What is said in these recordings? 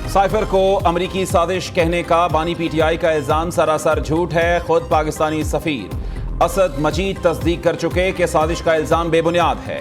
Cipher को अमरीकी साजिश कहने का बानी पीटीआई का इल्जाम सरासर झूठ है। खुद पाकिस्तानी सफीर असद मजीद तस्दीक कर चुके कि साजिश का इल्जाम बेबुनियाद है।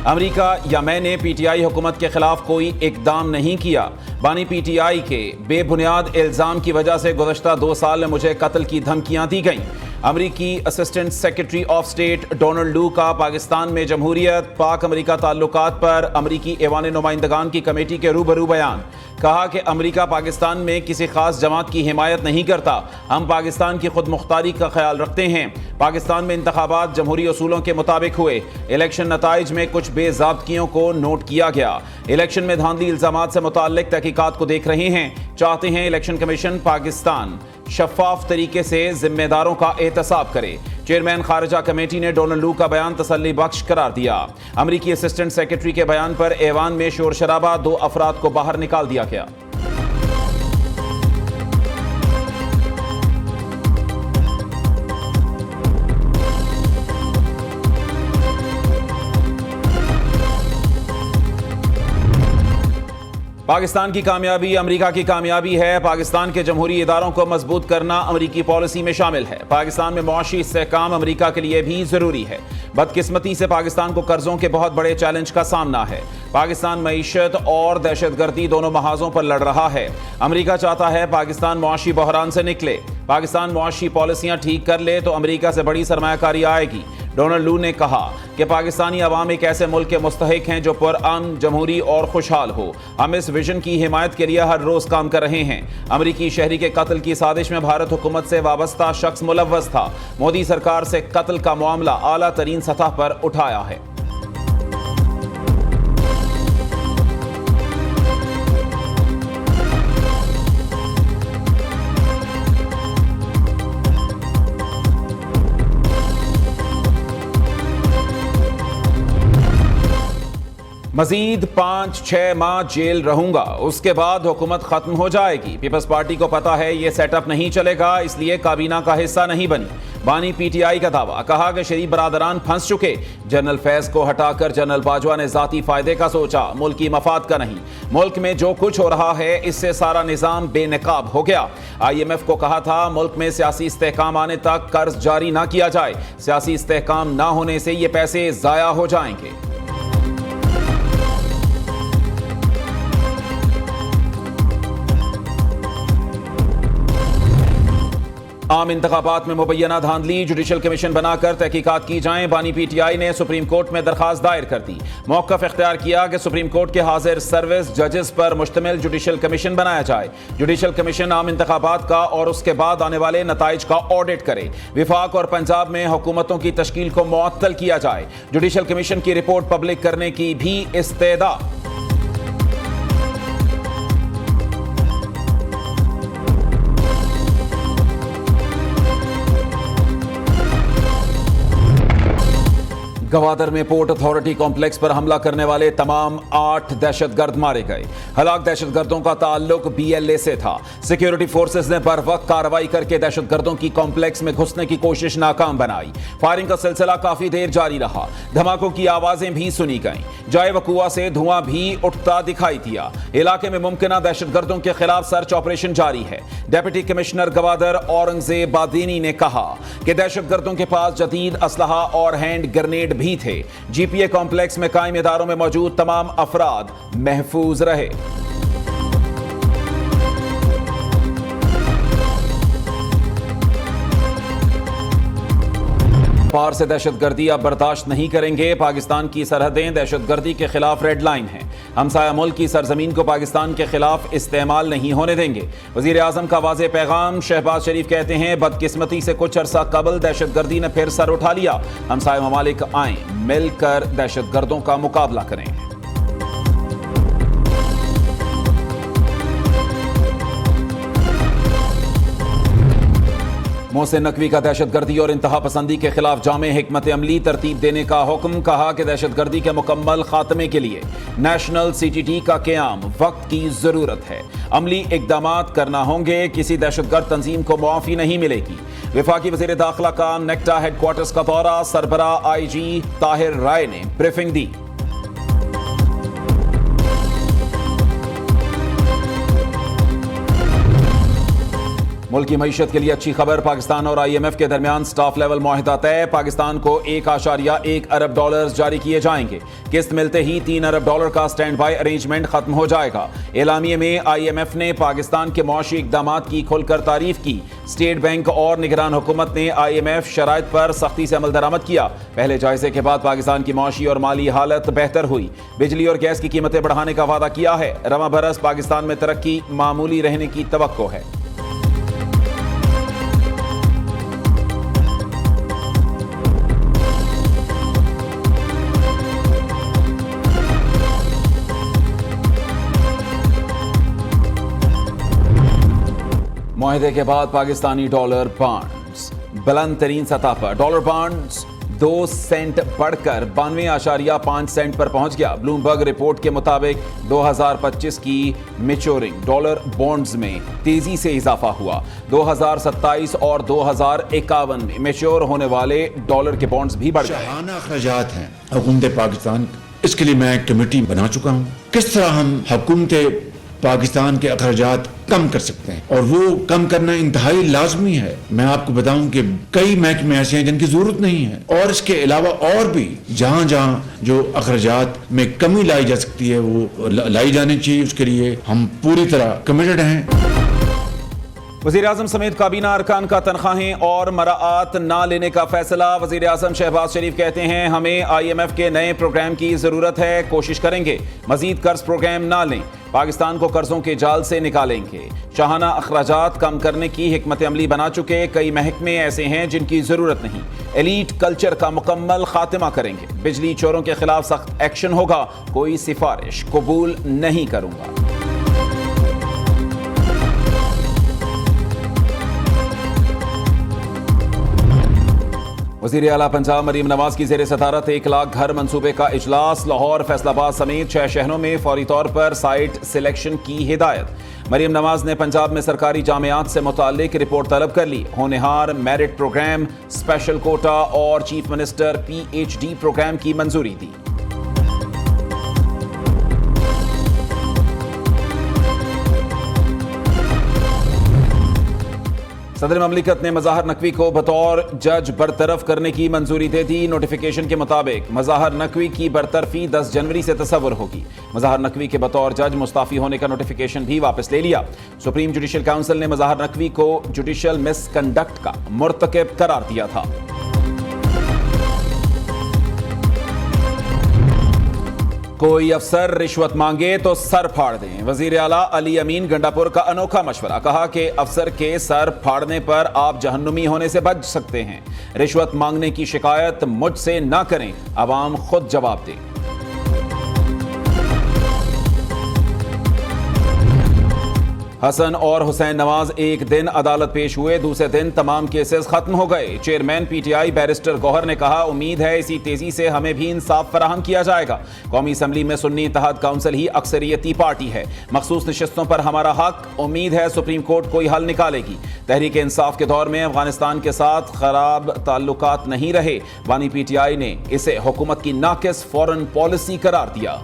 अमरीका या मैंने पीटीआई हुकूमत के खिलाफ कोई इकदाम नहीं किया। बानी पीटीआई के बेबुनियाद इल्जाम की वजह से गुज़श्ता 2 साल में मुझे कत्ल की धमकियां दी गईं। अमरीकी assistant secretary of state Donald लू का पाकिस्तान में जमहूरियत पाक अमरीका ताल्लुकात पर अमरीकी ऐवान नुमाइंदगान की कमेटी के रूबरू बयान। कहा कि अमरीका पाकिस्तान में किसी खास जमात की हिमायत नहीं करता। हम पाकिस्तान की खुद मुख्तारी का ख्याल रखते हैं। पाकिस्तान में इंतखाबात जमहूरी असूलों के मुताबिक हुए। इलेक्शन नताइज में कुछ बेज़ाब्तियों को नोट किया गया। इलेक्शन में धांधली इल्जामात से मुताल्लिक तहकीकात को देख रहे हैं। चाहते हैं इलेक्शन कमीशन पाकिस्तान शफाफ तरीके से जिम्मेदारों का एहतसाब करे। चेयरमैन खारजा कमेटी ने डोनाल्ड लू का बयान तसल्ली बख्श करार दिया। अमरीकी असिस्टेंट सेक्रेटरी के बयान पर ऐवान में शोर शराबा, 2 अफराद को बाहर निकाल दिया गया। पाकिस्तान की कामयाबी अमरीका की कामयाबी है। पाकिस्तान के जमहूरी इदारों को मजबूत करना अमरीकी पॉलिसी में शामिल है। पाकिस्तान में मुआशी इस्तेहकाम अमरीका के लिए भी जरूरी है। बदकिस्मती से पाकिस्तान को कर्जों के बहुत बड़े चैलेंज का सामना है। पाकिस्तान मईशत और दहशतगर्दी दोनों महाजों पर लड़ रहा है। अमरीका चाहता है पाकिस्तान मुआशी बहरान से निकले। पाकिस्तान मुआशी पॉलिसियां ठीक कर ले तो अमरीका से बड़ी सरमायाकारी आएगी। डोनाल्ड लू ने कहा कि पाकिस्तानी अवाम एक ऐसे मुल्क के मुस्तहिक हैं जो पुरअमन, जमहूरी और खुशहाल हो। हम इस विजन की हिमायत के लिए हर रोज काम कर रहे हैं। अमरीकी शहरी के कत्ल की साजिश में भारत हुकूमत से वाबस्ता शख्स मुलव्वस था। मोदी सरकार से कत्ल का मामला आला तरीन सतह पर उठाया है। मजीद 5-6 माह जेल रहूंगा, उसके बाद हुकूमत खत्म हो जाएगी। पीपल्स पार्टी को पता है ये सेटअप नहीं चलेगा, इसलिए काबीना का हिस्सा नहीं बनी। बानी पीटीआई का दावा। कहा कि शरीफ बरादरान फंस चुके। जनरल फैज को हटाकर जनरल बाजवा ने जाती फायदे का सोचा, मुल्की मफाद का नहीं। मुल्क में जो कुछ हो रहा है इससे सारा निजाम बेनकाब हो गया। IMF को कहा था मुल्क में सियासी इस्तेहकाम आने तक कर्ज जारी ना किया जाए। सियासी इस्तेहकाम ना होने से ये पैसे जाया हो जाएंगे। आम इंतखाबात में मुबैना धांधली, जुडिशल कमीशन बनाकर तहकीकात की जाएं। बानी पीटीआई ने सुप्रीम कोर्ट में दरखास्त दायर कर दी। मौक़िफ़ इख्तियार किया कि सुप्रीम कोर्ट के हाजिर सर्विस जजेस पर मुश्तमिल जुडिशल कमीशन बनाया जाए। जुडिशल कमीशन आम इंतखाबात का और उसके बाद आने वाले नताइज का ऑडिट करे। विफाक और पंजाब में हुकूमतों की तश्कील को मुअत्तल किया जाए। जुडिशल कमीशन की रिपोर्ट पब्लिक करने की भी इस्तेदा। गवादर में पोर्ट अथॉरिटी कॉम्प्लेक्स पर हमला करने वाले तमाम 8 दहशतगर्द मारे गए। हलाक दहशतगर्दों का ताल्लुक BLA से था। सिक्योरिटी फोर्सेस ने बर वक्त कार्रवाई करके दहशतगर्दों की कॉम्प्लेक्स में घुसने की कोशिश नाकाम बनाई। फायरिंग का सिलसिला काफी देर जारी रहा। धमाकों की आवाजें भी सुनी गईं। जाए वकुआ से धुआं भी उठता दिखाई दिया। इलाके में मुमकिना दहशतगर्दों के खिलाफ सर्च ऑपरेशन जारी है। डिप्टी कमिश्नर गवादर औरंगजेब बादीनी ने कहा कि दहशतगर्दों के पास जदीद असलहा और हैंड ग्रेनेड भी थे। GPA कॉम्प्लेक्स में कायम इदारों में मौजूद तमाम अफराद महफूज रहे। पार से दहशतगर्दी अब बर्दाश्त नहीं करेंगे। पाकिस्तान की सरहदें दहशतगर्दी के खिलाफ रेड लाइन हैं। हमसाया मुल्क की सरजमीन को पाकिस्तान के खिलाफ इस्तेमाल नहीं होने देंगे। वजीर आजम का वाज़ेह पैगाम। शहबाज शरीफ कहते हैं बदकिस्मती से कुछ अरसा कबल दहशतगर्दी ने फिर सर उठा लिया। हमसाया ममालिक आएं, मिलकर दहशतगर्दों का मुकाबला करें। मोहसिन नकवी का दहशतगर्दी और इंतहा पसंदी के खिलाफ जामे हिकमत अमली तरतीब देने का हुक्म। कहा कि दहशतगर्दी के मुकम्मल खात्मे के लिए नेशनल CTT का क़याम वक्त की जरूरत है। अमली इकदामात करना होंगे। किसी दहशतगर्द तंजीम को मुआफ़ी नहीं मिलेगी। वफाकी वज़ीर दाखिला का नेक्टा हेडक्वार्टर्स का दौरा। सरबरा IG ताहिर राय ने ब्रीफिंग दी। मुल्क की मईशत के लिए अच्छी खबर, पाकिस्तान और IMF के दरमियान स्टाफ लेवल मुआहिदा तय। पाकिस्तान को $1.1 अरब जारी किए जाएंगे। किस्त मिलते ही $3 अरब का स्टैंड बाय अरेंजमेंट खत्म हो जाएगा। एलामिये में IMF ने पाकिस्तान के मुआशी इकदाम की खुलकर तारीफ की। स्टेट बैंक और निगरान हुकूमत ने IMF शराइत पर सख्ती से अमल दरामद किया। पहले जायजे के बाद पाकिस्तान की मुआशी और माली हालत बेहतर हुई। बिजली और गैस की कीमतें बढ़ाने का वादा किया है। रवां बरस पाकिस्तान में तरक्की मामूली रहने की तवक्को है। मुआहदे के बाद पाकिस्तानी डॉलर बॉन्ड्स बुलंद तरीन सतह पर। डॉलर बॉन्ड्स 2 सेंट बढ़कर 92.5 सेंट पर पहुंच गया। ब्लूमबर्ग रिपोर्ट के मुताबिक 2025 की मैच्योरिंग डॉलर बॉन्ड्स में तेजी से इजाफा हुआ। 2027 और 2051 में मैच्योर होने वाले डॉलर के बॉन्ड्स भी बढ़ गए। शाहाना अखराजात हैं हुकूमत पाकिस्तान, इसके लिए मैं एक कमेटी बना चुका हूं। किस तरह हम हुकूमत पाकिस्तान के अखराजात कम कर सकते हैं, और वो कम करना इंतहाई लाजमी है। मैं आपको बताऊं कि कई महकमे ऐसे हैं जिनकी जरूरत नहीं है, और इसके अलावा और भी जहां जहां जो अखराजात में कमी लाई जा सकती है वो लाई जानी चाहिए। उसके लिए हम पूरी तरह कमिटेड हैं। वज़ीर आज़म समेत काबीना अरकान का तनख्वाहें और मराआत ना लेने का फैसला। वज़ीर आज़म शहबाज शरीफ कहते हैं हमें IMF के नए प्रोग्राम की जरूरत है, कोशिश करेंगे मजीद कर्ज प्रोग्राम ना लें, पाकिस्तान को कर्जों के जाल से निकालेंगे। शाहाना अखराजात कम करने की हिकमत अमली बना चुके कई महकमे ऐसे हैं जिनकी जरूरत नहीं। एलीट कल्चर का मुकम्मल खात्मा करेंगे। बिजली चोरों के खिलाफ सख्त एक्शन होगा। कोई सिफारिश कबूल नहीं करूंगा। वज़ीर आला पंजाब मरीम नवाज की ज़ेर सदारत 1 लाख घर मंसूबे का इजलास। लाहौर, फैसलाबाद समेत 6 शहरों में फौरी तौर पर साइट सिलेक्शन की हिदायत। मरीम नवाज ने पंजाब में सरकारी जामियात से मुताल्लिक रिपोर्ट तलब कर ली। होनहार मेरिट प्रोग्राम, स्पेशल कोटा और चीफ मिनिस्टर PhD प्रोग्राम की मंजूरी दी। सदर ममलिकत ने मज़ाहर नकवी को बतौर जज बरतरफ करने की मंजूरी दे दी। नोटिफिकेशन के मुताबिक मज़ाहर नकवी की बरतरफी 10 जनवरी से तसव्वुर होगी। मज़ाहर नकवी के बतौर जज मुस्ताफ़ी होने का नोटिफिकेशन भी वापस ले लिया। सुप्रीम जुडिशल काउंसिल ने मज़ाहर नकवी को जुडिशल मिसकंडक्ट का मुर्तकिब करार दिया था। कोई अफसर रिश्वत मांगे तो सर फाड़ दें। वजीर आला अली अमीन गंडापुर का अनोखा मशवरा। कहा कि अफसर के सर फाड़ने पर आप जहन्नुमी होने से बच सकते हैं। रिश्वत मांगने की शिकायत मुझसे ना करें, अवाम खुद जवाब दे। हसन और हुसैन नवाज एक दिन अदालत पेश हुए, दूसरे दिन तमाम केसेस खत्म हो गए। चेयरमैन PTI बैरिस्टर गौहर ने कहा उम्मीद है इसी तेजी से हमें भी इंसाफ फराहम किया जाएगा। कौमी असम्बली में सुन्नी इत्तेहाद काउंसिल ही अक्सरियती पार्टी है। मखसूस नशिस्तों पर हमारा हक, उम्मीद है सुप्रीम कोर्ट कोई हल निकालेगी। तहरीक इंसाफ के दौर में अफगानिस्तान के साथ खराब ताल्लुकात नहीं रहे। बानी PTI ने इसे हुकूमत की नाकिस फॉरेन पॉलिसी करार दिया।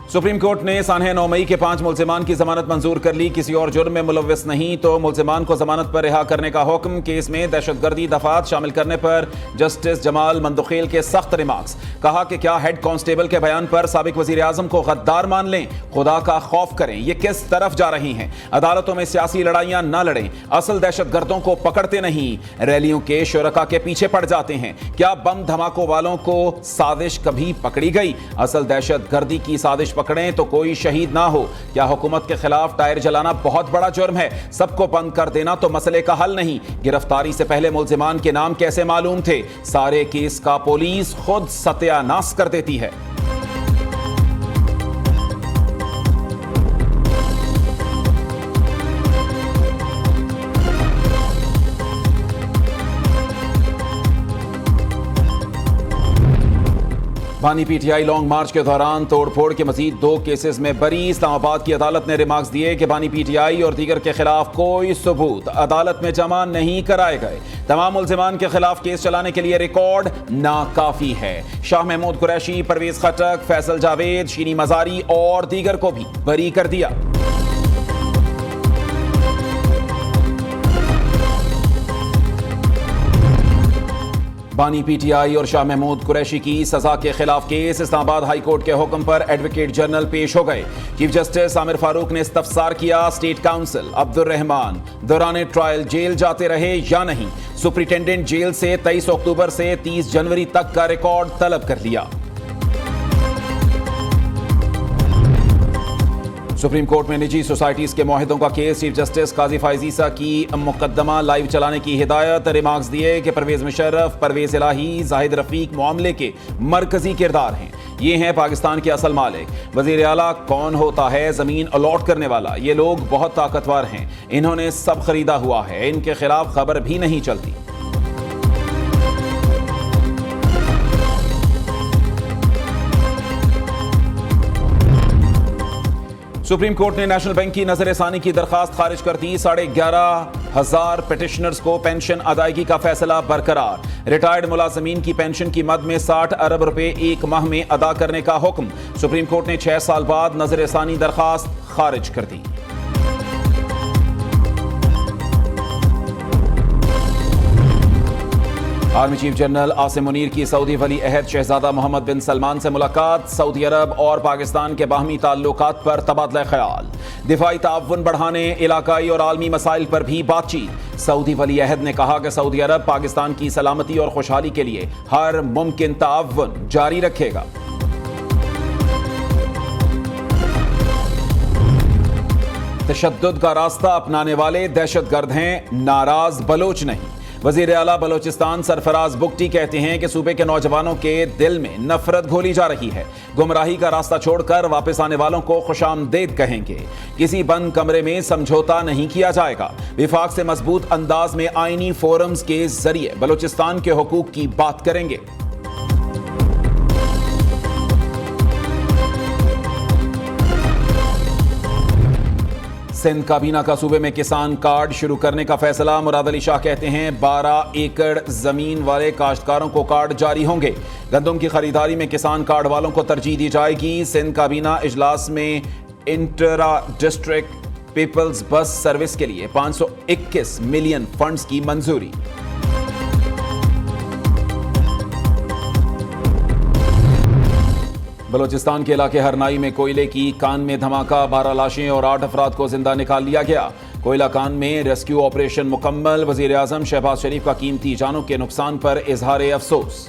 सुप्रीम कोर्ट ने सानह 9 मई के 5 मुल्जिमान की जमानत मंजूर कर ली। किसी और जुर्म में मुलव्वस नहीं तो मुल्जिमान को जमानत पर रिहा करने का हुक्म। केस में दहशतगर्दी दफात शामिल करने पर जस्टिस जमाल मंदुखेल के सख्त रिमार्क्स। कहा कि क्या हेड कांस्टेबल के बयान पर साबिक वजीर आजम को गद्दार मान लें? खुदा का खौफ करें, ये किस तरफ जा रही हैं? अदालतों में सियासी लड़ाइयां ना लड़ें। असल दहशतगर्दों को पकड़ते नहीं, रैलियों के शुरका के पीछे पड़ जाते हैं। क्या बम धमाकों वालों को साजिश कभी पकड़ी गई? असल दहशतगर्दी की साजिश पकड़ें तो कोई शहीद ना हो। क्या हुकूमत के खिलाफ टायर जलाना बहुत बड़ा जुर्म है? सबको बंद कर देना तो मसले का हल नहीं। गिरफ्तारी से पहले मुल्जिमान के नाम कैसे मालूम थे? सारे केस का पुलिस खुद सत्यानाश कर देती है। बानी पीटीआई लॉन्ग मार्च के दौरान तोड़फोड़ के मजीद 2 केसेस में बरी। इस्लामाबाद की अदालत ने रिमार्क्स दिए कि बानी पीटीआई और दीगर के खिलाफ कोई सबूत अदालत में जमा नहीं कराए गए। तमाम मुल्जिमान के खिलाफ केस चलाने के लिए रिकॉर्ड नाकाफी है। शाह महमूद कुरैशी, परवेज खटक, फैसल जावेद, शीनी मजारी और दीगर को भी बरी कर दिया। बानी पीटीआई और शाह महमूद कुरैशी की सजा के खिलाफ केस। इस्लामाबाद हाई कोर्ट के हुक्म पर एडवोकेट जनरल पेश हो गए। चीफ जस्टिस आमिर फारूक ने इस्तफसार किया। स्टेट काउंसिल अब्दुल रहमान दौरान ट्रायल जेल जाते रहे या नहीं। सुपरिटेंडेंट जेल से 23 अक्टूबर से 30 जनवरी तक का रिकॉर्ड तलब कर लिया। सुप्रीम कोर्ट में निजी सोसाइटीज के मुआहिदों का केस। चीफ जस्टिस काजी फायजीसा की मुकदमा लाइव चलाने की हिदायत। रिमार्क्स दिए कि परवेज मुशर्रफ, परवेज इलाही, जाहिद रफीक मामले के मरकजी किरदार हैं। ये हैं पाकिस्तान के असल मालिक। वजीर आला कौन होता है जमीन अलॉट करने वाला? ये लोग बहुत ताकतवर हैं, इन्होंने सब खरीदा हुआ है, इनके खिलाफ खबर भी नहीं चलती। सुप्रीम कोर्ट ने नेशनल बैंक की नजरसानी की दरखास्त खारिज कर दी। 11,500 पिटिशनर्स को पेंशन अदायगी का फैसला बरकरार। रिटायर्ड मुलाजमीन की पेंशन की मद में 60 अरब रुपए एक माह में अदा करने का हुक्म। सुप्रीम कोर्ट ने 6 साल बाद नजरसानी दरखास्त खारिज कर दी। Army chief general Asim Munir की सऊदी वली अहद शहजादा मोहम्मद बिन सलमान से मुलाकात। सऊदी अरब और पाकिस्तान के बाहमी ताल्लुकात पर तबादला ख्याल। दिफाई ताउन बढ़ाने, इलाकाई और आलमी मसाइल पर भी बातचीत। सऊदी वली अहद ने कहा कि सऊदी अरब पाकिस्तान की सलामती और खुशहाली के लिए हर मुमकिन ताउन जारी रखेगा। तशद्दुद का रास्ता अपनाने वाले दहशतगर्द हैं, नाराज बलोच नहीं। वजीर आला बलोचिस्तान सरफराज बुगटी कहते हैं कि सूबे के नौजवानों के दिल में नफरत घोली जा रही है। गुमराही का रास्ता छोड़कर वापस आने वालों को खुशामदीद कहेंगे। किसी बंद कमरे में समझौता नहीं किया जाएगा। विफाक से मजबूत अंदाज में आईनी फोरम्स के जरिए बलोचिस्तान के हुकूक की बात करेंगे। सिंध काबीना का सूबे में किसान कार्ड शुरू करने का फैसला। मुराद अली शाह कहते हैं 12 एकड़ जमीन वाले काश्तकारों को कार्ड जारी होंगे। गंदम की खरीदारी में किसान कार्ड वालों को तरजीह दी जाएगी। सिंध काबीना इजलास में intra district people's bus service के लिए 521 मिलियन फंड्स की मंजूरी। बलोचिस्तान के इलाके हरनाई में कोयले की कान में धमाका। 12 लाशें और 8 अफराद को जिंदा निकाल लिया गया। कोयला कान में रेस्क्यू ऑपरेशन मुकम्मल। वजीर आजम शहबाज शरीफ का कीमती जानों के नुकसान पर इजहार अफसोस।